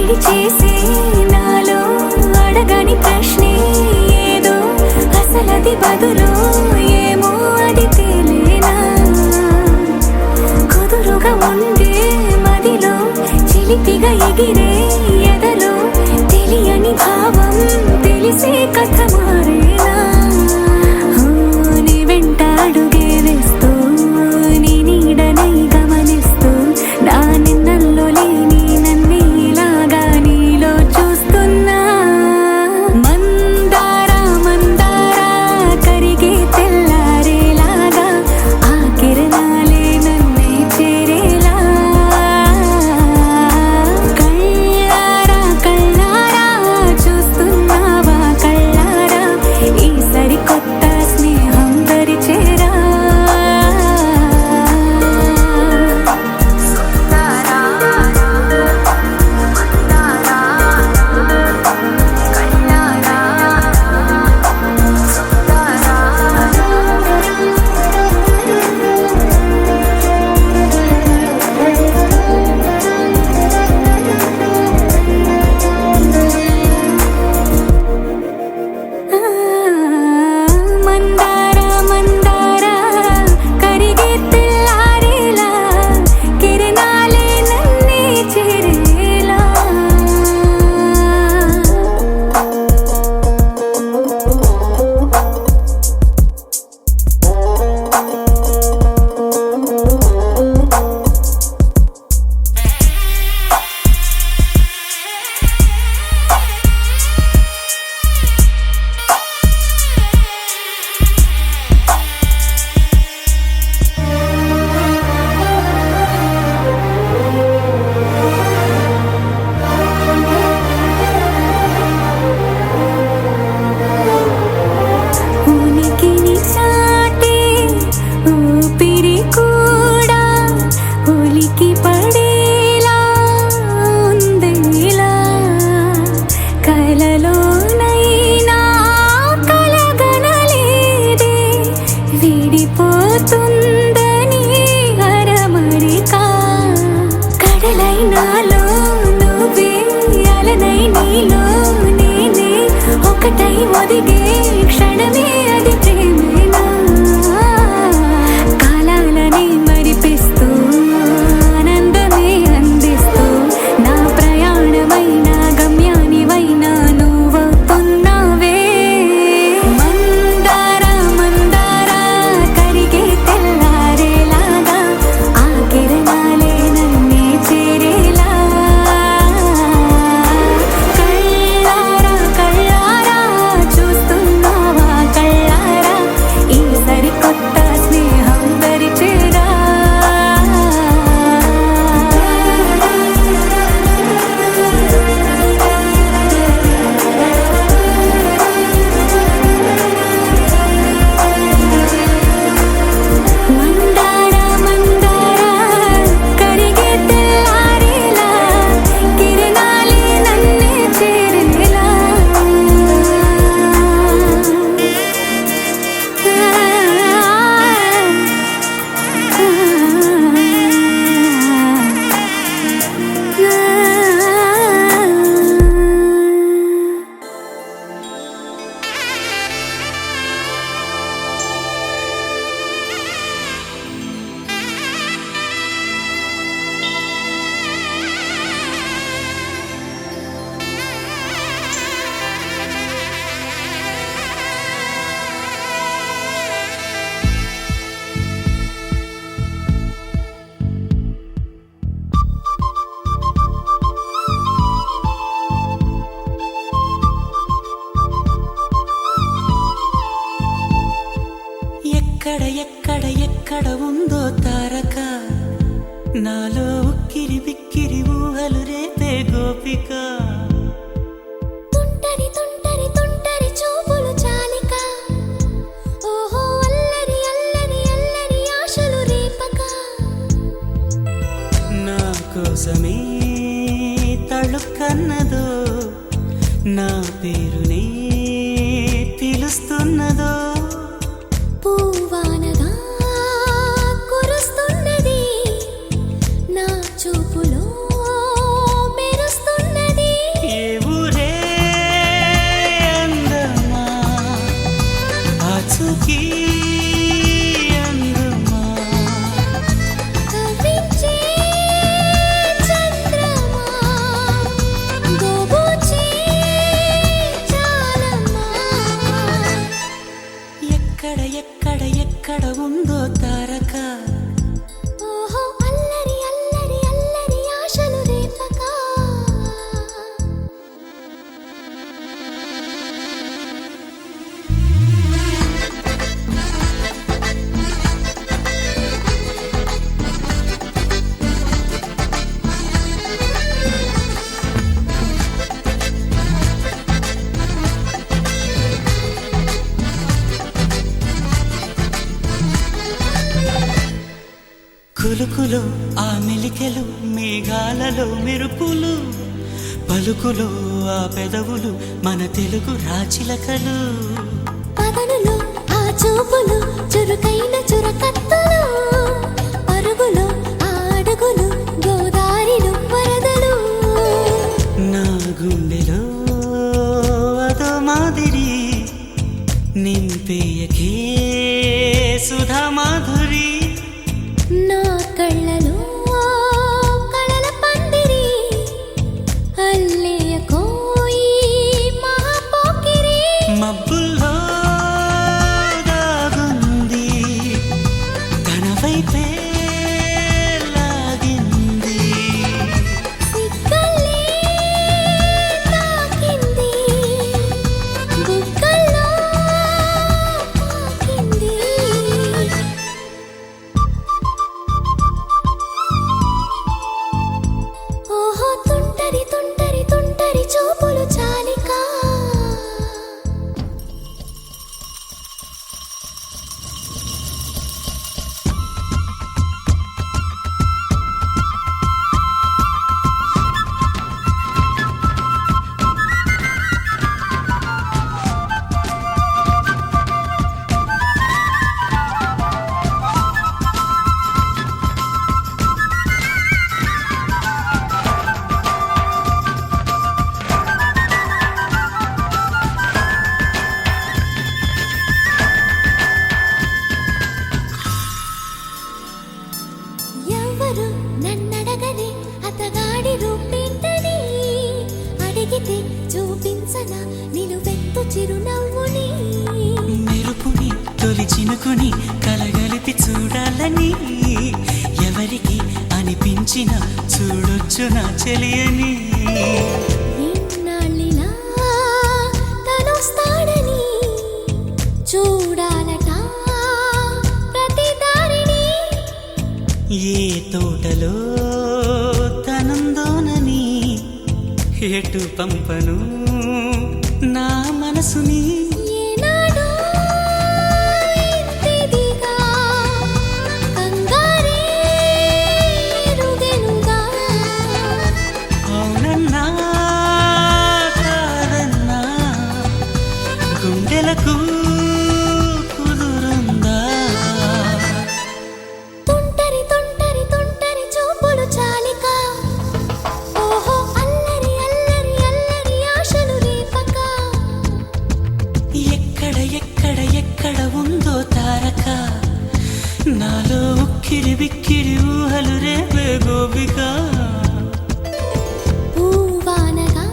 వేడి చేసే నాలో అడగని ప్రశ్నే ఏదో అసలది బదులు ఏమో అది తేలేనా కుదురుగా ఉండే మదిలో చిలిపిగా ఎగిరే ఎదలో తెలియని భావం తెలిసే కథ మారేనా నీ వెంట అడుగే వేస్తూ నీ నీడనై గమనిస్తూ నా నిన్నల్లో లేని నన్నే ఇలాగా నీలో చూస్తున్నా మందారా మందారా కరిగే తెల్లారేలాగా ఆ కిరణాలే నన్నే చేరేలా కళ్ళారా కళ్ళారా చూస్తున్నావా కళ్ళారా ఈ సరికొత్త స్నేహం దరిచేరా మందారా మందారా కరిగే తెల్లారేలా కిరణాలే నన్నే చేరేలా ఉనికిని చాటే ఊపిరి కూడా ఉలికి పడేలా ఉందేలా కలలోనైనా కలగనలేదే విడిపోతుందని అరమరిక కడలై నాలో నువ్వే అలనై నీలో నేనే ఒకటై ఒదిగే క్షణమే అది ప్రేమేనా కాలాలని మరిపిస్తూ ఆనందమే అందిస్తూ నా ప్రయాణమైన గమ్యానివైనా నువ్వవుతున్నావే మందారా మందారా కరిగే తెల్లారేలాగా ఆ కిరణాలే నన్నే చేరేలా కళ్ళారా కళ్ళారా చూస్తున్నావా కళ్ళారా ఈ సరికొత్త స్నేహం దరిచేరా మందారా మందారా కరిగే తెల్లారేలా కిరణాలే నన్నే చేరేలా ఎక్కడ ఎక్కడ ఎక్కడ ఉందో తారక నాలో ఉక్కిరి బిక్కిరి ఊహలు రేపే గోపిక తుంటరి తుంటరి తుంటరి చూపులు చాలిక ఓహో అల్లరి అల్లరి అల్లరి ఆశలు రేపక నా కోసమే తళుక్కన్నదో నా పేరునే పిలుస్తున్నదో పూవానగా కురుస్తున్నది నా చూపులో మెరుస్తున్నది కులుకులో ఆ మెలికెలు మేఘాలలో మెరుపులు పలుకులో ఆ పెదవులు మన తెలుగు రాచిలకలు పదనులో ఆ చూపులు చురుకైన చురకత్తలు పరుగులో ఆ అడుగులు గోదారిలో వరదలు నా గుండెలో అదో మాదిరి నింపేయకే సుధా మాధురి నా కళ్ళలో కళల పందిరి అల్లేయ కోయి మహాపోకిరి మబ్బుల్లో దాగుంది తన వైపే లాగింది సిగ్గలే తాకింది బుగ్గల్లో తాకింది ఓహో తుంటరి తుంటరి తుంటరి చూపులు చాలిక ఎవరు నన్నడగని అతగాడి రూపేంటని అడిగితే చూపించన నిలువెత్తు చిరునవ్వుని మెరుపుని తొలి చినుకుని కలగలిపి చూడాలని ఎవరికి అనిపించిన చూడొచ్చు నా చెలియని ఇన్నాళ్ళిలా తనొస్తాడని చూడాలట ప్రతి దారిని ఏ తోటలో తనందోనని ఎటు పంపను నా మనసుని ఏనాడో ఇంతిదిగా కంగారే ఎరుగెనుగా అవునన్నా కాదన్నా గుండెలకు కుదురుందా తుంటరి తుంటరి తుంటరి చూపులు చాలిక ఓహో అల్లరి అల్లరి అల్లరి ఆశలు రేపక ఎక్కడ ఎక్కడ ఎక్కడ ఉందో తారక నాలో ఉక్కిరి బిక్కిరి ఊహలు రేపే గోపిక పూవానగా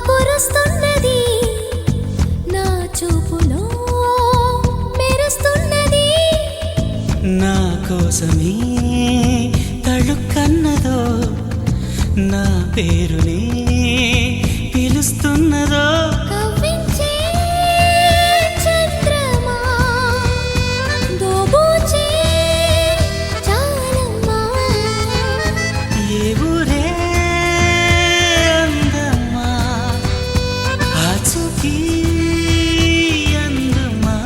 కురుస్తున్నది నా చూపులో మెరుస్తున్నది నా కోసమే తళుక్కన్నదో నా పేరునే పిలుస్తున్నదో కవ్వించే చంద్రమా దోబూచే చాలమ్మా ఏ ఊరే అందమ్మా ఆచూకీ అందమ్మా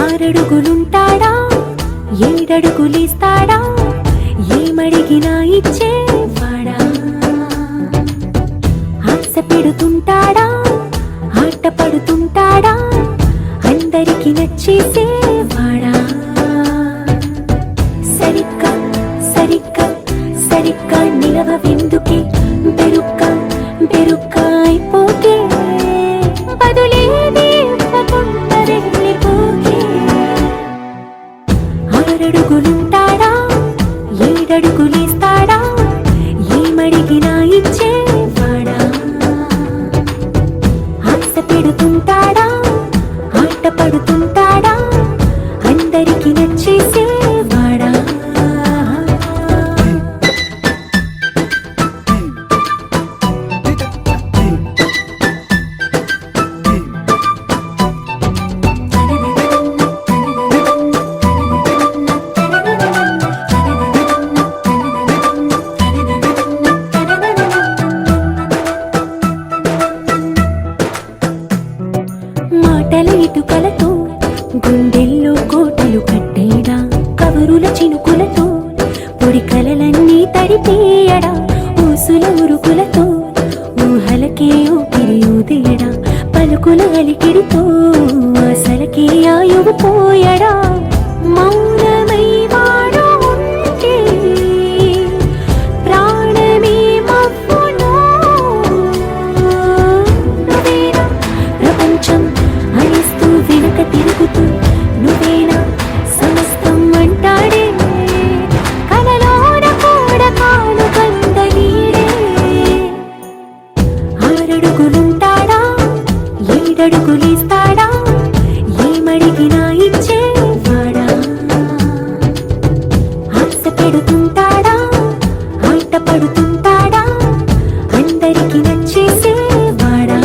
ఆరడుగులుంటాడా ఏడడుగులిస్తాడా ఏమడిగినా ఇచ్చేవాడా ఆశ పెడుతుంటాడా ఆట పడుతుంటాడా అందరికి నచ్చేసేవాడా సరిగ్గా సరిగ్గా సరిగ్గా నిలవెందుకే బెరుక్క బెరుక్క అయిపోతే బదులేది ఇవ్వకుండా వెళ్ళిపోకే ఆరడుగులుంటాడా ఏడడుగులేస్తాడా ఏమడిగినా ఇచ్చేవాడా ఆశ పెడుతుంటాడా ఆట పడుతుంటాడా అందరికి నచ్చేసేవాడా పొడి కలలన్నీ తడిపేయడా ఊసుల ఉరుకులతో ఊహలకే ఊపిరి ఊదేయడా పలుకుల అలికిడితో ఆశలకే ఆయువు పోయడా మౌనమై వాడు ఉంటే ప్రాణమే మవ్వును నువ్వేనా ప్రపంచం అనిస్తూ వెనుక తిరుగుతూ నువ్వేనా సమస్తం అంటాడే కలలోన కూడా కాను కంద నీడే ఆరడుగులుంటాడా ఏడడుగులేస్తాడా ఏమడిగినా ఇచ్చేవాడా ఆశ పెడుతుంటాడా ఆట పడుతుంటాడా అందరికి నచ్చేసేవాడా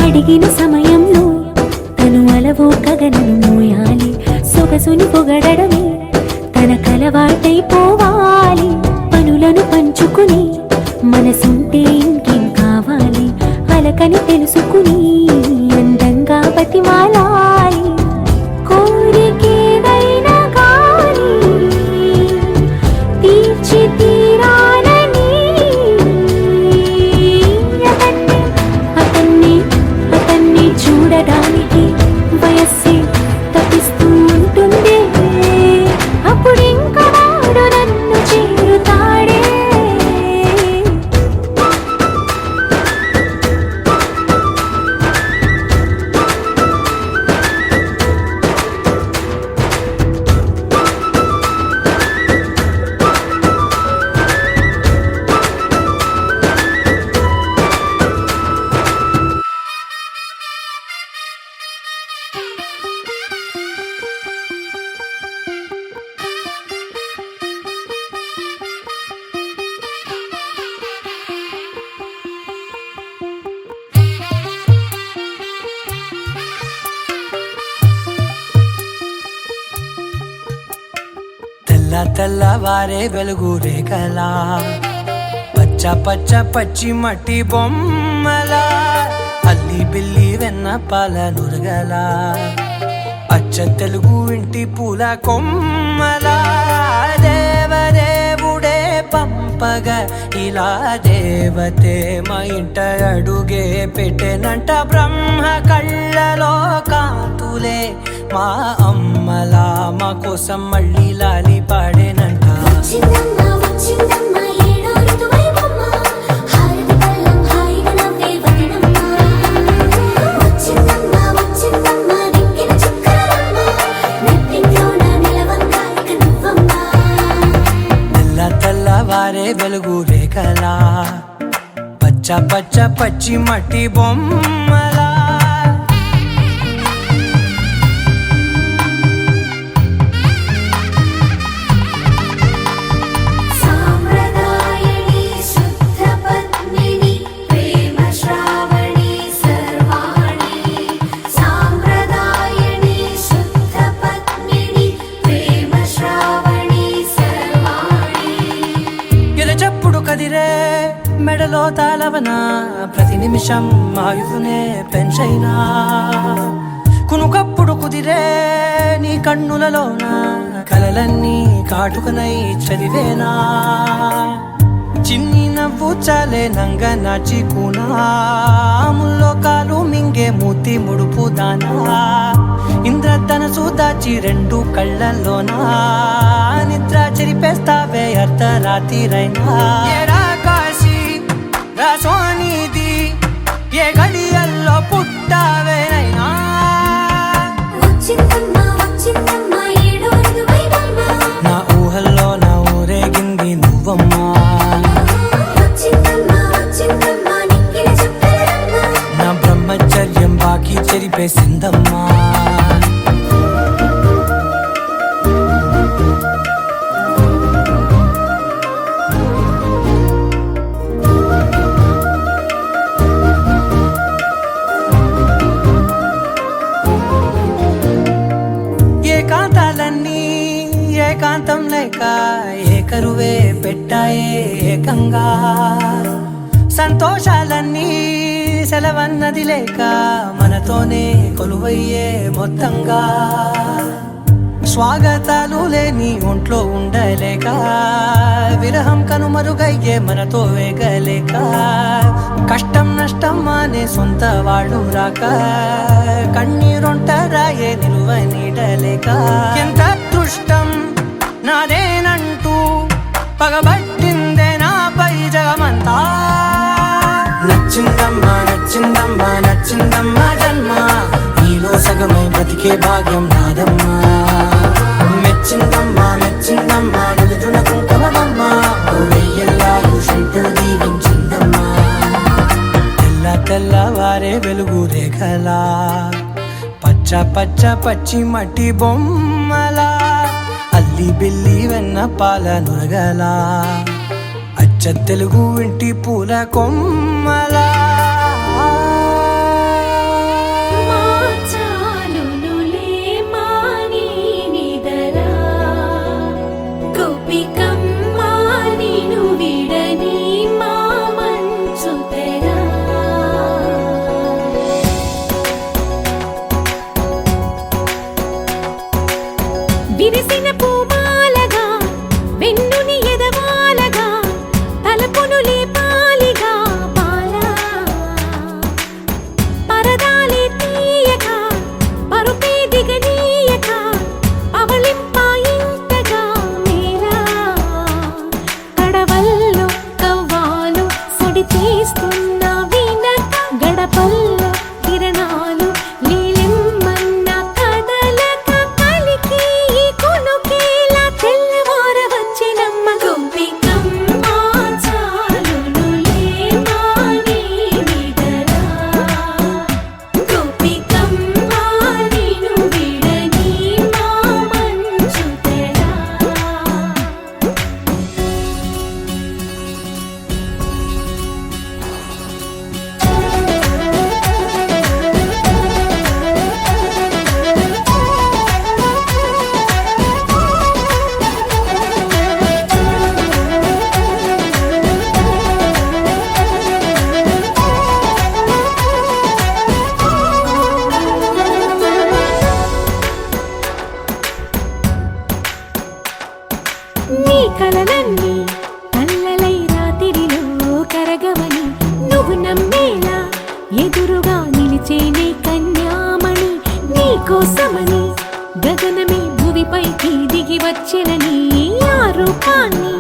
అడిగిన సమయంలో తను అలవో గగనను మోయాలి సొగసుని పొగడమే తనకలవాటైపోవాలి పనులను పంచుకుని మనసుంటే ఇంకేం కావాలి అలకని తెలుసుకుని అందంగా బతిమాలాలి కోరికేదైనా కానీ తీర్చి తీరాలని అతన్ని చూడడానికి వయస్సే తప్పిస్తూ ఉంటుంది అప్పుడింకా వాడు నన్ను చేరుతాడే తెల్లవారే వెలుగు రేఖలా పచ్చ పచ్చ పచ్చి మట్టి బొమ్మలా అల్లి బిల్లి వెన్న పాల నురగలా అచ్చ తెలుగు ఇంటి పూల కొమ్మలా దేవదేవుడే పంపగా ఇలా దేవతే మా ఇంట అడుగే పెట్టెనంట బ్రహ్మ కళ్ళలో కాంతులే మా అమ్మలా మా కోసం మళ్ళీ లాలి పాడేనంట తెల్లవారే వెలుగు రేఖలా పచ్చ పచ్చ పచ్చి మట్టి బొమ్మలా కదిరే మెడలో తాళవన ప్రతి నిమిషం ఆయువునే పెంచైనా కునుకప్పుడు కుదిరే నీ కన్నులలోన కలలన్నీ కాటుకనై చదివేనా చిన్ని నవ్వు చాలే నంగ నాచి కూనాముల్లో కాలు మింగే మూతి ముడుపు దానా ఇంద్రధనసు దాచి రెండు కళ్ళల్లోనా నిద్ర చెరిపేస్తావే అర్ధరాత్రిరైనా కాశీ రాసోనిది ఏ గడియల్లో పుట్టావేనైనా నా ఊహల్లో నా ఊరేగింది నువ్వమ్మా నా బ్రహ్మచర్యం బాకీ చెరిపేసిందమ్మా ఏకాంతం లేక ఏకరువే పెట్టాయే ఏకంగా సంతోషాలన్నీ సెలవన్నది లేక మనతోనే కొలువయ్యే మొత్తంగా స్వాగతాలు లేని ఒంట్లో ఉండలేక విరహం కనుమరుగయ్యే మనతో వేగలేక కష్టం నష్టం అనే సొంత వాళ్ళు రాక కన్నీరొంటరాయే నిలువ నీడలేక ఎంత అదృష్టం నాదేనంటూ పగబట్టిందే నాపై జగమంతా నచ్చిందమ్మా నచ్చిందమ్మా నచ్చిందమ్మా జన్మ నీలో సగమై బ్రతికే భాగ్యం నాదమ్మా మెచ్చిందమ్మా మెచ్చిందమ్మా నుదుటిన కుంకుమమ్మా వెయ్యల్లాలు శంకరు దీవించిందమ్మా తెల్ల తెల్లవారే వెలుగు రేఖలా పచ్చ పచ్చ పచ్చి మట్టి బొమ్మలా అల్లి బిల్లి వెన్న పాల నురగలా అచ్చ తెలుగు ఇంటి పూల కొమ్మలా విరిసిన పూమాలగా వెన్నుని ఎదవాలగా తలపును లేపాలిగా బాలా పరదాలే తీయక పరుపే దిగనీయక పవళింపాయింతగా మేలా కడవల్లో కవ్వాలు సడి చేస్తున్న వినక గడపల్లో కిరణాలు నీలిమ్మన్న కదలక కలికి కొనుకేలా తెల్లవార వచ్చినమ్మ గోపికమ్మ చాలునులే మాని విడరా గోపికమ్మ నిను విడని మా మంచు తెరా నీ కలలన్నీ కల్లలై రాత్రిలో కరగవని నువ్వు నమ్మేలా ఎదురుగా నిలిచేనే కన్యామణి నీ కోసమని గగనమే భువిపైకి దిగి వచ్చెనని ఆ రూపాన్ని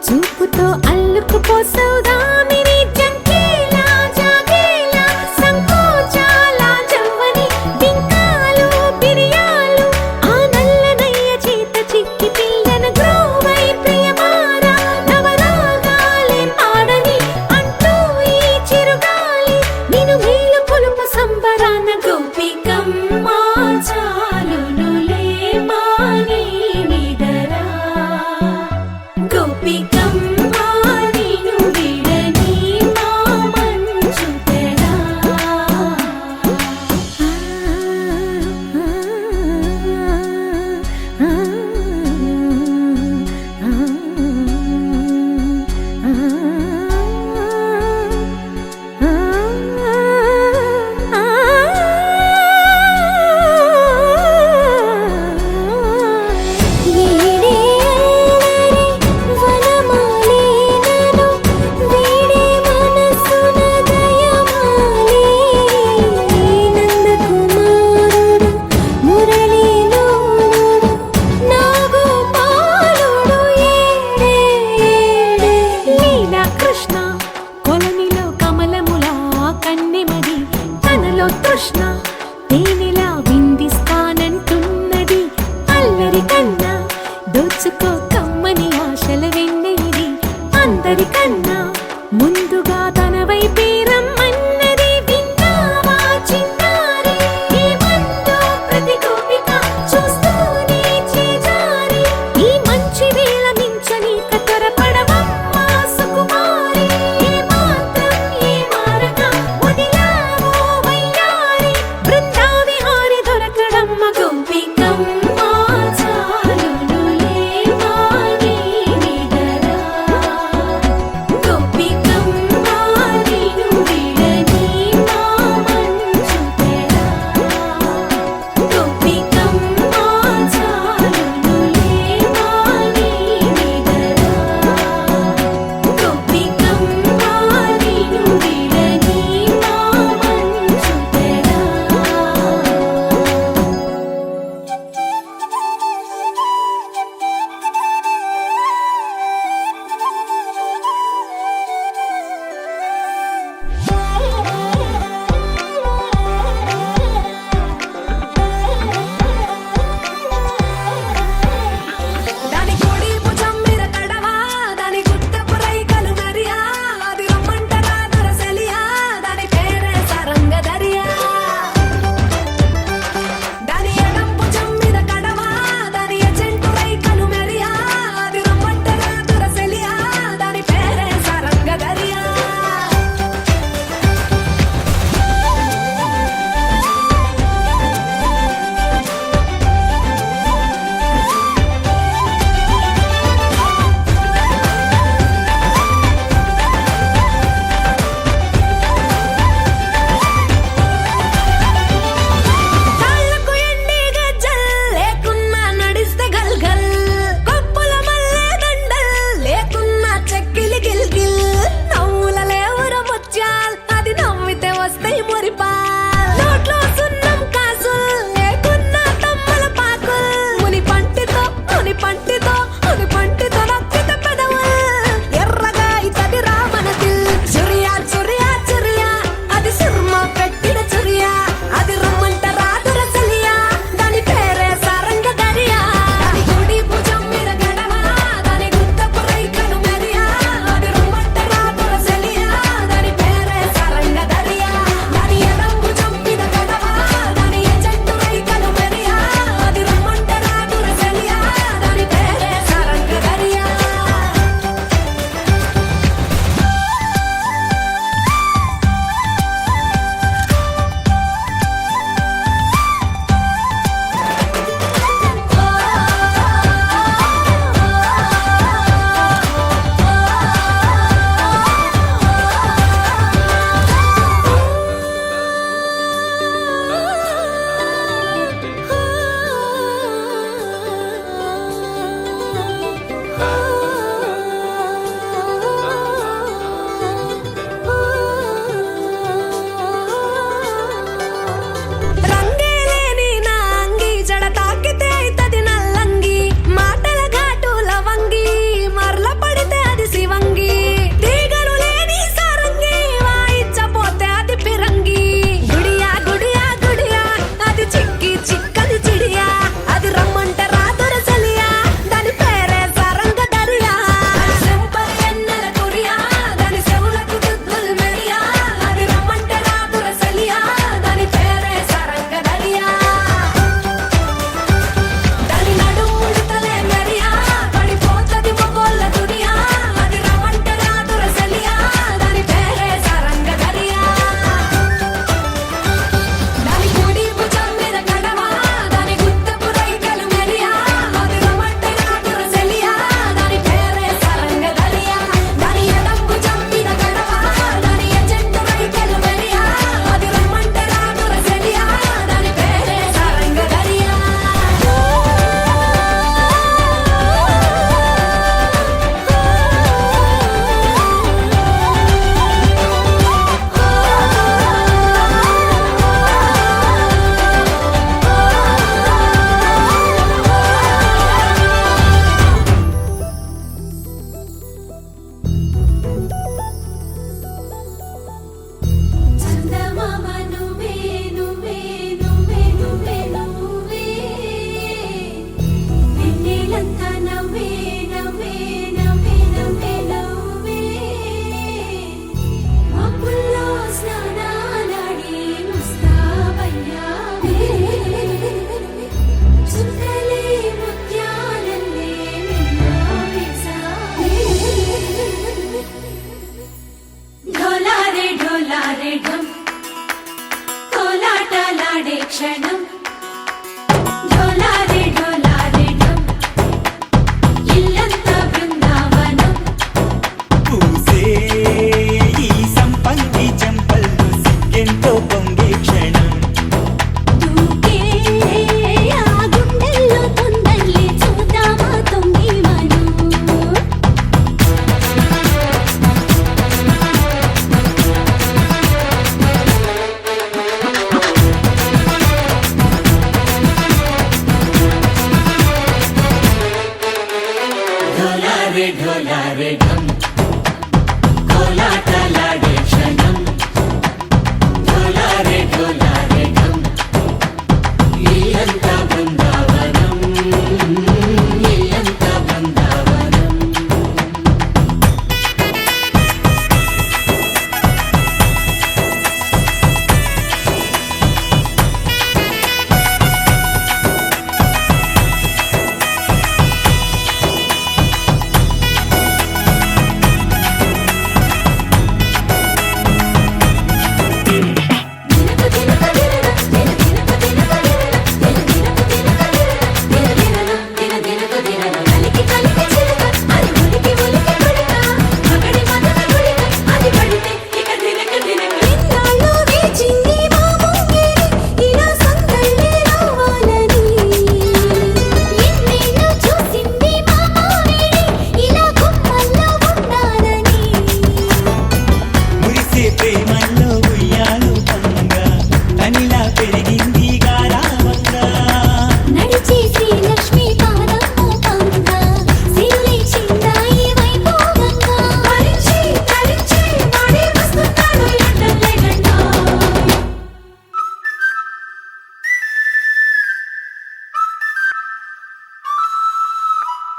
చూపుతో అల్లుకుపోసౌదామిని జంకేలా జాగేలా సంకోచాల జవ్వని బింకాలు బిరియాలు ఆ నల్లనయ్య చేత చిక్కి పిల్లన గ్రోవై ప్రియమారా నవరాగాలే పాడని అంటూ ఈ చిరుగాలి నిన్ను మేలు పొలుపు సంబరాన గోపికమ్మ చాలునులే మాని నిదరా గోపికమ్మ నిను విడని మా మంచు తెరా కృష్ణ కొలనిలో కమలములా కన్నెమది తనలో తృష్ణ తేనెలా విందిస్తానంటున్నది అల్లరి కన్నా దోచుకో కమ్మని ఆశల వెన్నెయిది అందరికన్నా ముందుగా తన వైపే రమ్మన్నది విన్నావా చిన్నారి ఏమందో ప్రతి గోపిక చూస్తూనే చేజారి ఈ మంచి వేళ మించని కతరపడవమ్మ సుకుమారి ఏ మాత్రం ఏ మారక వదిలావో వయ్యారి బృందావిహారి దొరకడమ్మ గోపికమ్మ చాలునులే నవ్వే నవ్వే నవ్వే నవ్వే నవ్వే మబ్బుల్లో స్నానాలాడి ముస్తాబయ్యావే చుక్కలే ముత్యాలల్లే మిన్నావేశావే ఢోలారే ఢోలారే ఢమ్ కోలాటలాడే క్షణం ఢోలారే ఢోలారే ఢమ్ ఇల్లంతా బృందావనం పూసే ఈ సంపంగి చెంపల్లో సిగ్గెంతో పొంగే క్షణం దూకే ఆ గుండెల్లో తొందరలే చూద్దామా తొంగి మనం ఢోలారే ఢోలారే ఢమ్ కోలాటలాడే క్షణం ఢోలారే ఢోలారే ఢమ్ ఇల్లంతా బృందావనం ఇల్లంతా బృందావనం దినకు దినక దినన దిన దినకు దినన కలికి కలికి చిలక అది ఉలికి ఉలికి కొడక మగడి మదన కొడిక అది పడితే ఇక దినక దినక ఇన్నాళ్ళు వేచింది మా ముంగిడి ఇలా సందళ్ళే రావాలని ఎన్నేళ్ళు చూసింది మా మావేడి ఇలా గుమ్మల్లో ఉండాలని మురిసే ప్రేమల్లో ఉయ్యాలు పంగా తనిలా పెరిగింది గారావంగా నడిచి శ్రీలక్ష్మి పాదము పంగా సిరులే చిందాయి వైభోగంగా హరించి హరించి వాడే వస్తున్నాడు ఎండలే గండా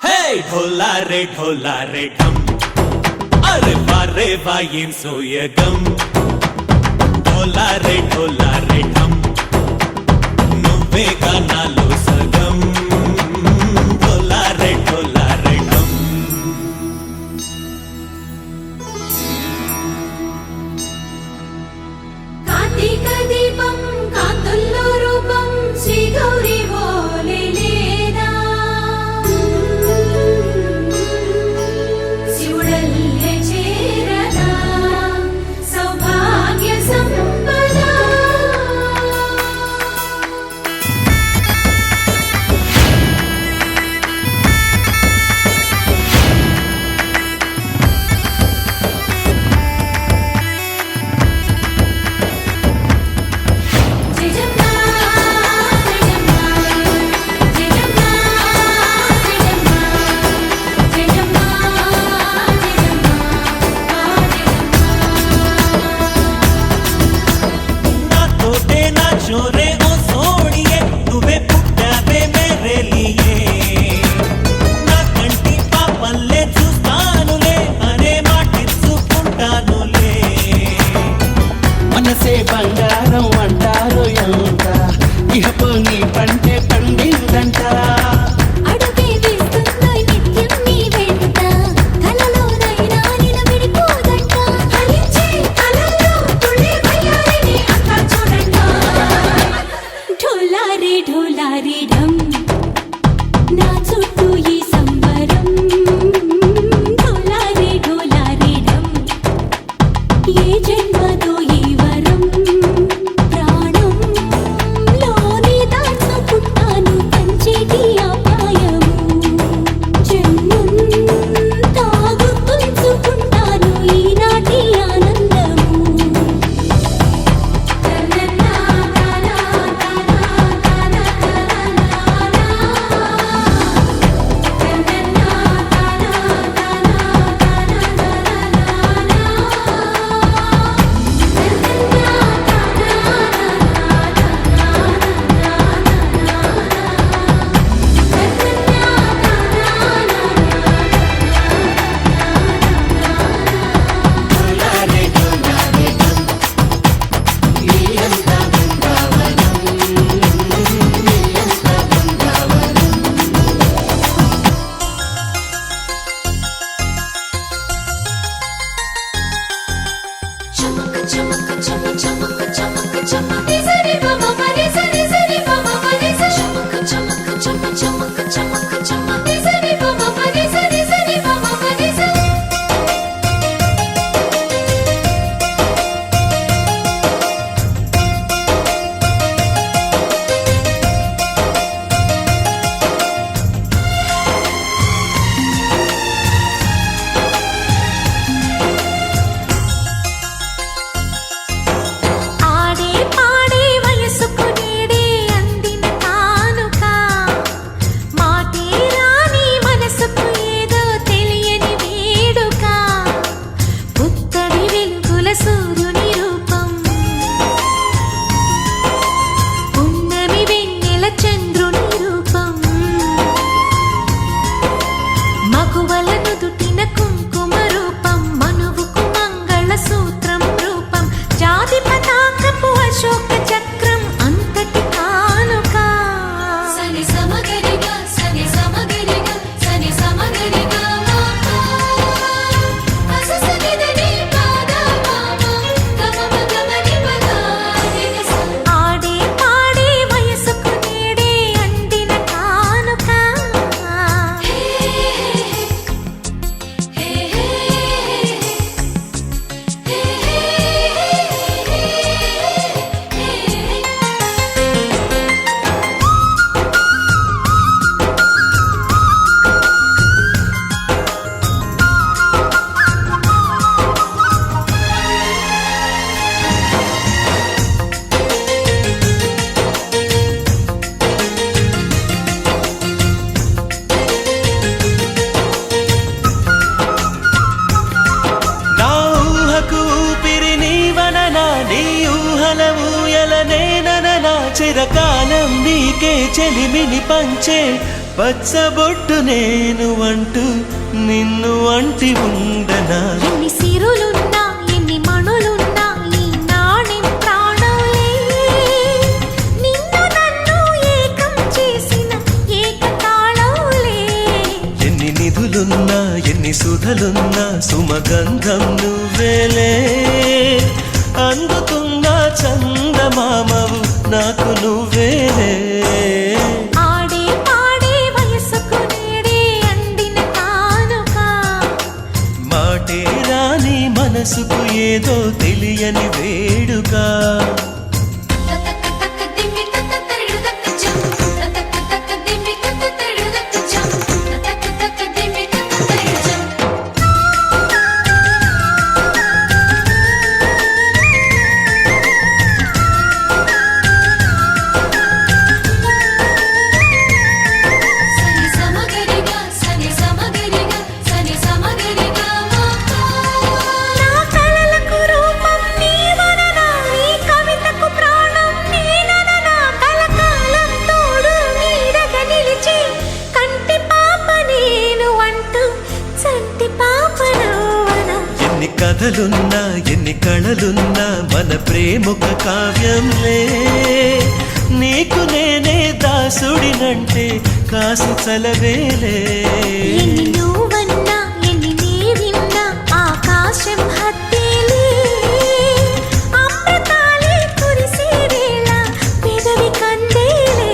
హే ఢోలారే ఢోలారే ఢమ్ అరే వారే వా ఏం సోయగం ఢోలారే ఢోలారే ఢమ్ నువ్వే గానాలో సగం ఢోలారే ఢోలారే ఢమ్ కార్తీక దీపం కాంతుల్లో రూపం శ్రీ గౌరీ ఓలే లేదా శివుడల్లే చేరదా సౌభాగ్య సంపద చిరకాలం నీకే చెలిమిని పంచే పచ్చబొట్టు నేను అంటూ నిన్ను అంటి ఉండనా ఎన్ని సిరులున్నా ఎన్ని మణులున్నా ఈ నాణెం ప్రాణంలే నిన్ను నన్ను ఏకం చేసిన ఏకతాళంలే ఎన్ని నిధులున్నా ఎన్ని సుధలున్నా సుమగంధం నువ్వేలే అందుతున్న చందమామవు నాకు నువ్వేలే ఆడే పాడే వయసుకు నేడే అందిన కానుక మాటే రాని మనసుకు ఏదో తెలియని వేడుక తక తక దిమ్మి తక తరిడు తక జం తక తక దిమ్మి తక తరిడు తక జం తక తక దిమ్మి తక తరిడు జం సని సమగరిగా సని సమగరిగా సని సమగరిగా నా కలలకు రూపం నీవననా ఈ కవితకు ప్రాణం నేనననా కలకాలం తోడు నీడగా నిలిచి కంటి పాప నేను అంటూ చంటి పాప నువ్వనా ఎన్ని కథలున్నా ఎన్ని కళలున్నా మన ప్రేమొక కావ్యంలే నీకు నేనే దాసుడినంటే కాసు చలవేలే ఎన్ని నువ్వన్నా ఎన్ని నీవిన్నా ఆకాశం హత్తేలే అమృతాలే కురిసే వేళ పెదవి కందేలే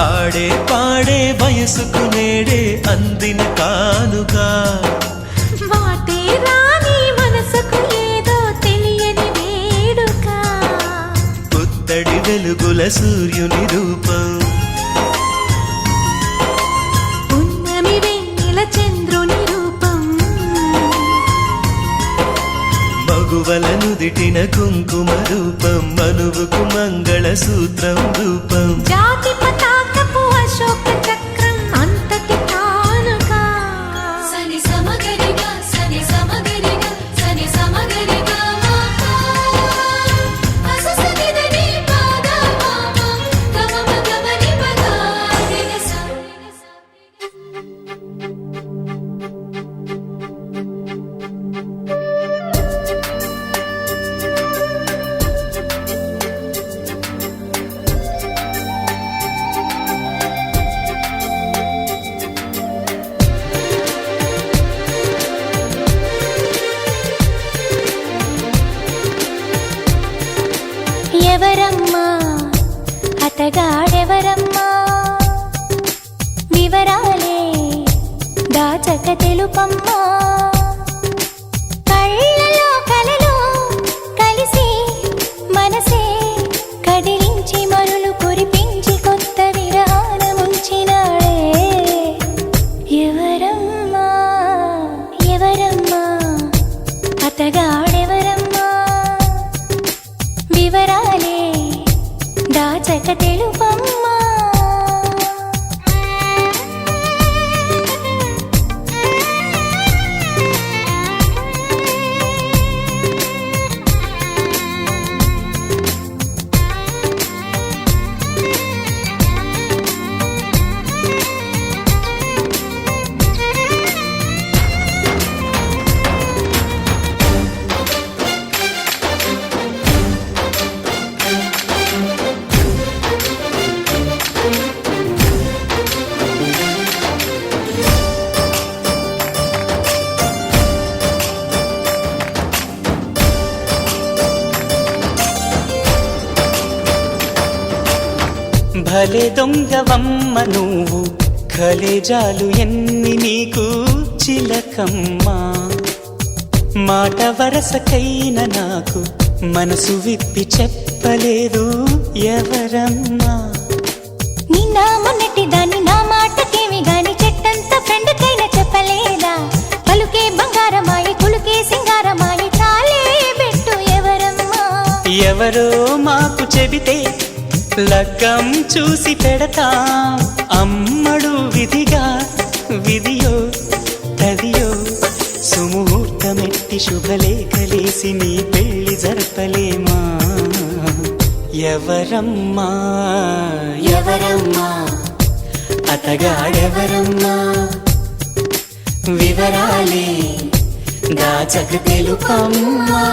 ఆడే పాడే వయసుకు నేడే అందిన కానుక వాటే రాని మనసుకు ఏదో తెలియని వేడుక పుత్తడి వెలుగుల సూర్యుని రూపం పున్నమి వెన్నెల చంద్రుని రూపం మగువల నుదిటిన కుంకుమ రూపం మనువుకు మంగళ సూత్రం రూపం జాతి పతాకపు అశోక చక్రం అంతటి కానుక సని సమగరిగా సని సమగరిగా సని సమగరిగా అససనిదని పాద మామ గమమ గమని పద నిగస ఎవరమ్మా అతగాడెవరమ్మా వివరాలే దాచక తెలుపమ్మా కళ్ళలో కలలో కలిసి మనసే కదిలించి మరులు కురిపించి కొత్త విరహాన ముంచినాడే ఎవరమ్మా ఎవరమ్మా అతగాడెవరమ్మా వివరాలే దాచక తెలుపమ్మా భలే దొంగవమ్మ నువ్వు కలేజాలు ఎన్ని నీకు చిలకమ్మా మాట వరసకైన నాకు మనసు విప్పి చెప్పలేదు ఎవరమ్మా నిన్న మొన్నటి దాన్ని నా మాటకేమి గాని చెట్టంత ఫ్రెండ్ కైనా చెప్పలేదా పలుకే బంగారమాయి కులుకే సింగారమాయి చాలే బెట్టు ఎవరమ్మా ఎవరో మాకు చెబితే లగ్గం చూసి పెడతాం అమ్మడు విధిగా విధియో తదియో సుముహూర్తమెట్టి శుభలేఖలేసి నీ పెళ్లి జరపలేమా ఎవరమ్మా ఎవరమ్మా అతగాడెవరమ్మా వివరాలే దాచక తెలుపమ్మా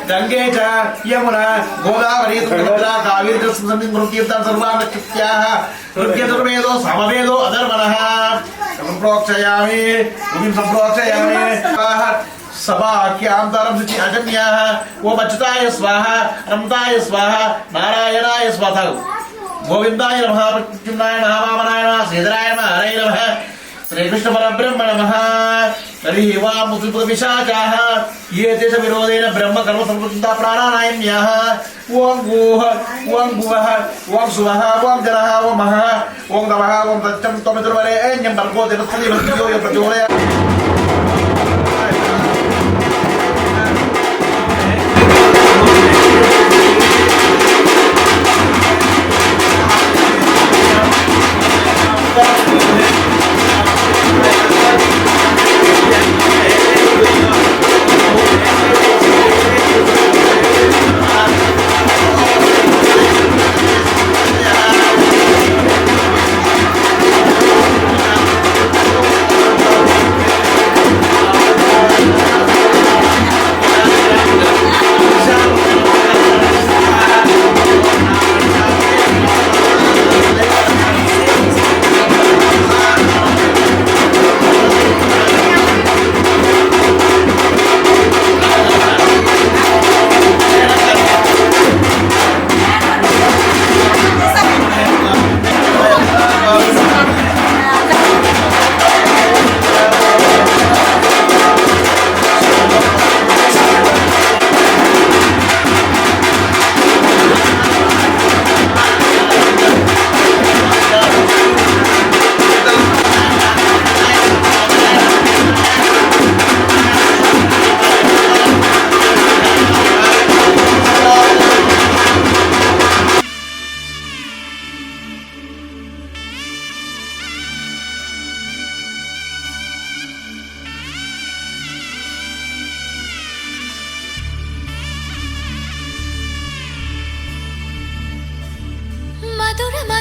गंगे च यमुना गोदावरी तुंगभद्रा कावेरी जलसंधि मृत्युर्तां सर्वान् नक्षत्याः नृत्यचतुर्वेदो समवेदो अधर्मणः संप्रोक्षयामि भूमिं संप्रोक्षयामि सभाख्यान्तरं शुचि अजन्याः ओम अच्युताय स्वाहा रमताय स्वाहा नारायणाय स्वाहा गोविंदाय नमः प्रद्युम्नाय नमः वामनाय नमः श्रीधराय नमः हरये नमः श्रीकृष्ण परब्रह्म नमः तर्हि वामुद्विषाचाः ये तेष विरोधेन ब्रह्म कर्म संवृत्ता प्राणानायम्याः ओं भूः ओं भुवः ओं सुवः ओं जनः ओं महः ओं नमः ओं सत्यं त्वमितुर्वरेण्यं भर्गो देवस्य देवस्य यो प्रचोदयात्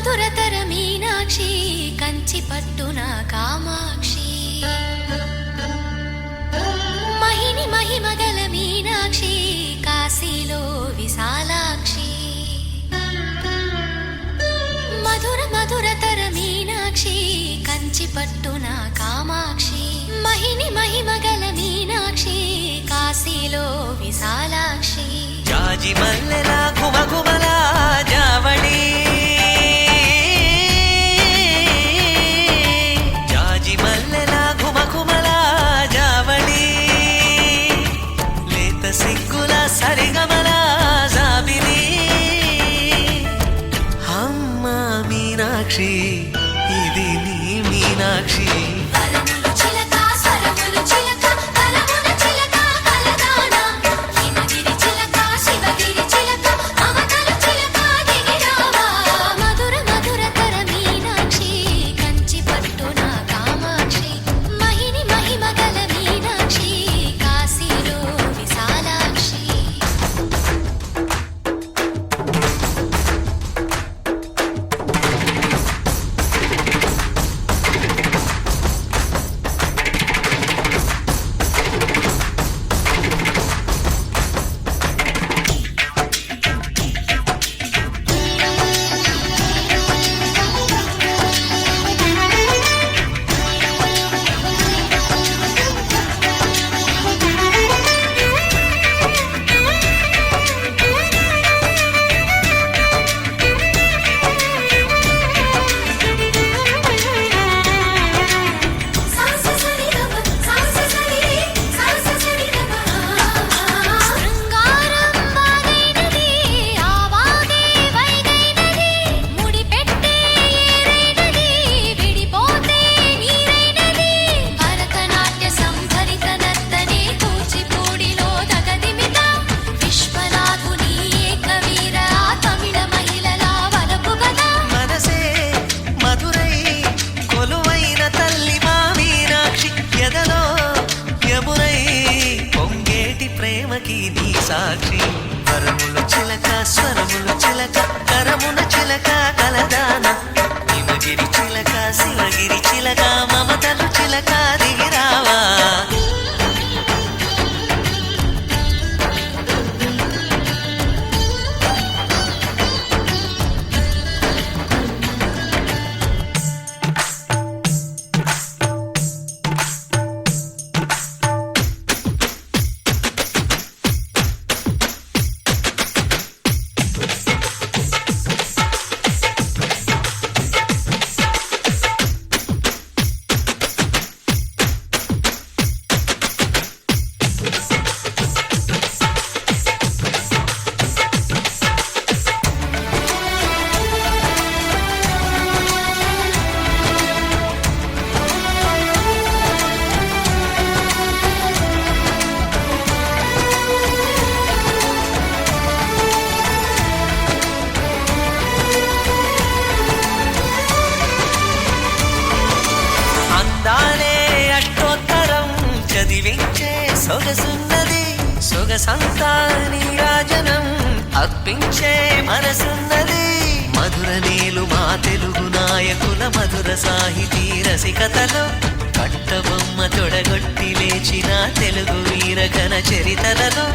మధురతర మీనాక్షి కంచి పట్టున కామాక్షి మహిని మహిమగల మీనాక్షి కాశీలో విశాలాక్షి మధుర మధురతర మీనాక్షి కంచి పట్టున కామాక్షి మహిని మహిమగల మీనాక్షి కాశీలో విశాలాక్షి జాజి మల్లెలా ఘుమఘుమలా జావళి జాజి మల్లెలా ఘుమఘుమలా జావళి లేత సిగ్గుల సరిగమల జాబిలి అమ్మ మీనాక్షి ఇది నీ మీనాక్షి వరములు చిలక స్వరములు చిలక కలమున చిలక కలదానా హిమగిరి చిలక శివగిరి చిలక మమతలు చిలక దిగిరావా మధుర మధురతర మీనాక్షి కంచి పట్టున కామాక్షి మహిని మహిమగల మీనాక్షి కాశీలో విశాలాక్షి మనసే మధురై కొలువైన తల్లి మా మీనాక్షి ఎదలో యమునై పొంగేటి ప్రేమకి నీ సాక్షి వరములు చిలక స్వరములు చిలక కరమున చిలక కలదాన హిమగిరి చిలక శివగిరి చిలక మమతలు చిలక దిగిరావా అందాలే అష్టోత్తరం చదివించే సొగసున్నది సొగసంతా నీరాజనం అర్పించే మనసున్నది మధుర నేలు మా తెలుగు నాయకుల మధుర సాహితీ రసికతలో కట్టబొమ్మ తొడగొట్టి లేచిన తెలుగు వీరగణ చరితలలో